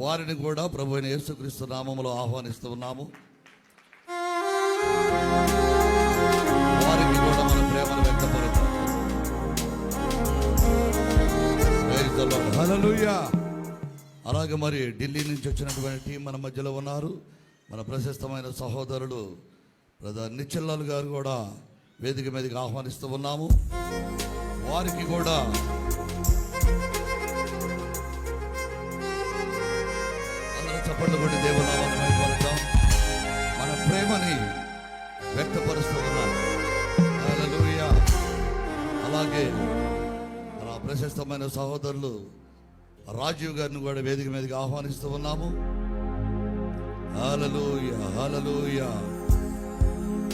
వారిని కూడా ప్రభు అయిన యేసుక్రీస్తు నామములో ఆహ్వానిస్తూ ఉన్నాము. వారికి కూడా మన ప్రేమను వ్యక్తపరుద్దాం. హల్లెలూయా. అలాగే మరి ఢిల్లీ నుంచి వచ్చినటువంటి టీం మన మధ్యలో ఉన్నారు. మన ప్రశస్తమైన సహోదరుడు బ్రదర్ నిచ్చల్లాల్ గారు కూడా వేదిక మీదకి ఆహ్వానిస్తూ ఉన్నాము. వారికి కూడా అందరూ చప్పట్లు కొట్టి దేవునామాన్ని మహిమపరుద్దాం. మన ప్రేమని వ్యక్తపరుస్తూ ఉన్నాం. హల్లెలూయా. అలాగే మన ప్రశస్తమైన సహోదరులు రాజీవ్ గారిని కూడా వేదిక మీదకి ఆహ్వానిస్తూ ఉన్నాము. హల్లెలూయా, హల్లెలూయా.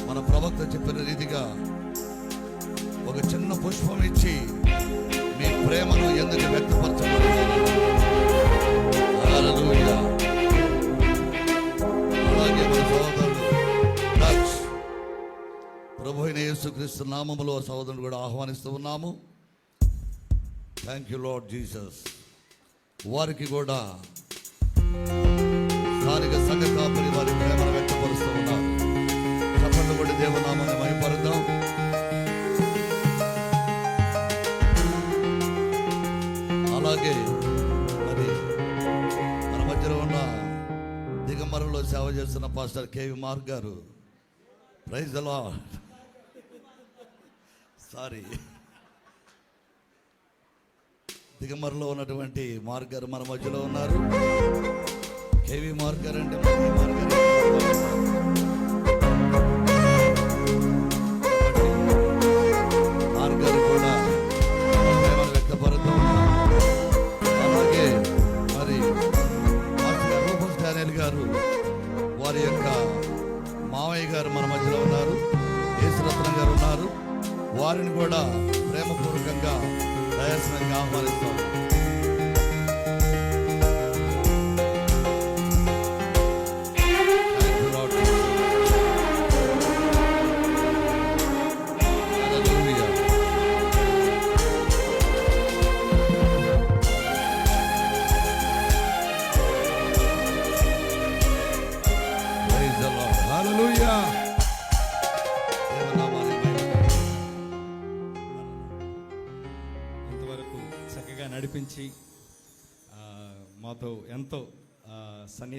మన ప్రవక్త చెప్పిన రీతిగా ఒక చిన్న పుష్పం ఇచ్చి మీ ప్రేమను ఎందుకు వ్యక్తపరచబడుతున్నారు. హల్లెలూయా. అలాగే మన సహోదరుడు ప్రభు అయిన యేసుక్రీస్తు నామములో సహోదరుడు కూడా ఆహ్వానిస్తూ ఉన్నాము. Thank you lord Jesus. వారికి కూడా స్థానిక సంఘ కాపరి వారి ప్రేమను వ్యక్తపరుస్తూ ఉన్నారు. చప్పట్లు కొట్టి దేవునామాన్ని మహిమపరుద్దాం. అలాగే మరి మన మధ్యలో ఉన్న దిగంబరంలో సేవ చేస్తున్న పాస్టర్ కేవి మార్క్ గారు, ప్రైజ్ ది లార్డ్. సారీ, దిగంబరంలో ఉన్నటువంటి మార్క్ గారు మన మధ్యలో ఉన్నారు. కేవి మార్క్ గారు అంటే మార్క్ గారు కూడా ప్రేమను వ్యక్తపరుద్దాం. అలాగే మరి రూపస్ డానియల్ గారు, వారి యొక్క మావయ్య గారు మన మధ్యలో ఉన్నారు. యేసురత్నం గారు ఉన్నారు. వారిని కూడా ప్రేమపూర్వకంగా దయాస్మయంగా ఆహ్వానిస్తాం. ఇంతవరకు చక్కగా నడిపించి మాతో ఎంతో సన్నిహిత